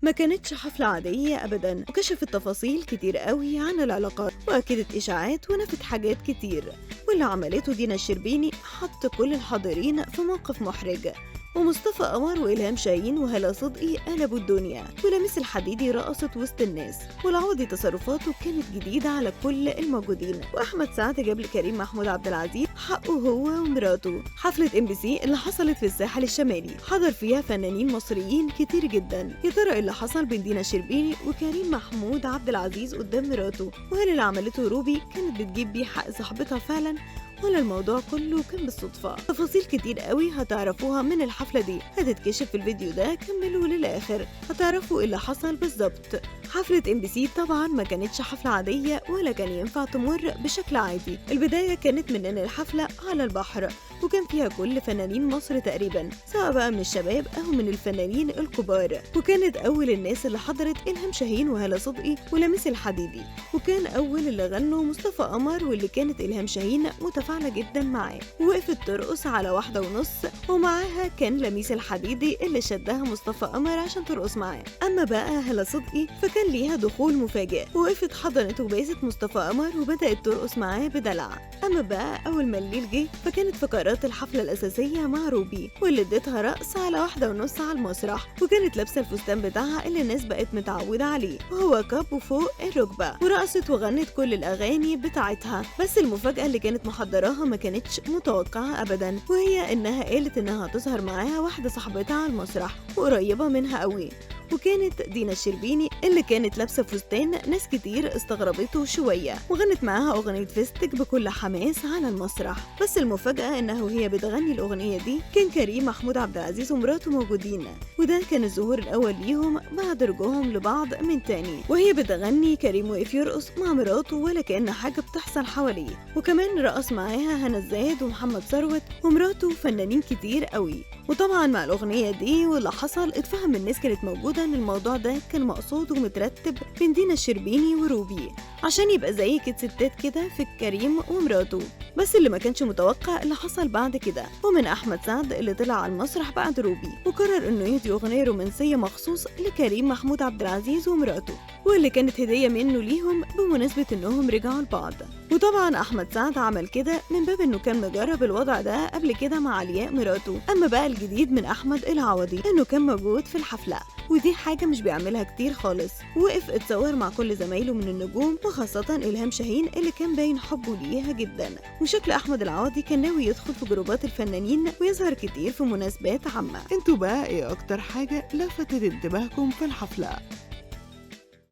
ما كانتش حفلة عادية أبدا، وكشفت تفاصيل كتير قوي عن العلاقات، وأكدت إشاعات ونفت حاجات كتير. واللي عملته دينا الشربيني حط كل الحاضرين في موقف محرج، ومصطفى قمر وإلهام شاهين وهلا صدقي قلبوا الدنيا، ولميس الحديدي رقصت وسط الناس، والعوضي تصرفاته كانت جديدة على كل الموجودين. وأحمد سعد جاب لكريم محمود عبد العزيز حقه هو ومراته. حفلة MBC اللي حصلت في الساحل الشمالي حضر فيها فنانين مصريين كتير جدا. يا ترى إيه اللي حصل بين دينا الشربيني وكريم محمود عبد العزيز قدام مراته؟ وهل اللي عملته روبي كانت بتجيب بيه حق صاحبتها فعلا، ولا الموضوع كله كان بالصدفة؟ تفاصيل كتير قوي هتعرفوها من الحفلة دي هتتكشف في الفيديو ده، كملوا للآخر هتعرفوا ايه اللي حصل بالظبط. حفلة MBC طبعا ما كانتش حفلة عادية ولا كان ينفع تمر بشكل عادي. البداية كانت من ان الحفلة على البحر، وكان فيها كل فنانين مصر تقريبا، سواء بقى من الشباب او من الفنانين الكبار. وكانت اول الناس اللي حضرت إلهام شاهين وهلا صدقي ولميس الحديدي، وكان اول اللي غنوا مصطفى قمر، واللي كانت إلهام شاهين متفاعلة جدا معاه، ووقفت ترقص على 1:30، ومعاها كان لميس الحديدي اللي شدها مصطفى قمر عشان ترقص معاه. اما بقى هلا صدقي فكان ليها دخول مفاجئ، وقفت حضنت وباست مصطفى قمر وبدأت ترقص معاه بدلع. اما بقى اول ما الليل جه فكانت فقرات الحفلة الأساسية مع روبي، واللي اديتها رقص على 1:30 على المسرح، وكانت لابسة الفستان بتاعها اللي الناس بقت متعودة عليه، وهو كاب وفوق الركبة، ورقصت وغنت كل الأغاني بتاعتها. بس المفاجأة اللي كانت محضراها ما كانتش متوقعة أبدا، وهي إنها قالت إنها هتظهر معاها واحدة صاحبتها على المسرح وقريبة منها قوي، وكانت دينا الشربيني اللي كانت لابسه فستان ناس كتير استغربته شويه، وغنت معاها اغنيه فيستك بكل حماس على المسرح. بس المفاجاه انه وهي بتغني الاغنيه دي كان كريم محمود عبد العزيز ومراته موجودين، وده كان الظهور الاول ليهم بعد رجوعهم لبعض من تاني. وهي بتغني كريم وقف يرقص مع مراته ولا كأن حاجه بتحصل حواليه، وكمان رقص معاها هنا الزاهد ومحمد ثروت ومراته فنانين كتير قوي. وطبعا مع الاغنيه دي واللي حصل اتفهم الناس كانت موجوده ان الموضوع ده كان مقصود ومترتب بين دينا الشربيني وروبي، عشان يبقى زي ستات كده في كريم ومراته. بس اللي ما كانش متوقع اللي حصل بعد كده، ومن احمد سعد اللي طلع على المسرح بعد روبي وقرر انه يهدي اغنيه رومانسيه مخصوص لكريم محمود عبد العزيز ومراته، واللي كانت هديه منه ليهم بمناسبه انهم رجعوا لبعض. وطبعا احمد سعد عمل كده من باب انه كان مجرب الوضع ده قبل كده مع علياء مراته. اما بقى الجديد من احمد العوضي انه كان موجود في الحفله، ودي حاجة مش بيعملها كتير خالص، وقف اتصور مع كل زمايله من النجوم، وخاصة إلهام شاهين اللي كان باين حبه ليها جدا. وشكل أحمد العوضي كان ناوي يدخل في جروبات الفنانين ويظهر كتير في مناسبات عامة. انتوا بقى ايه اكتر حاجة لفتت انتباهكم في الحفلة؟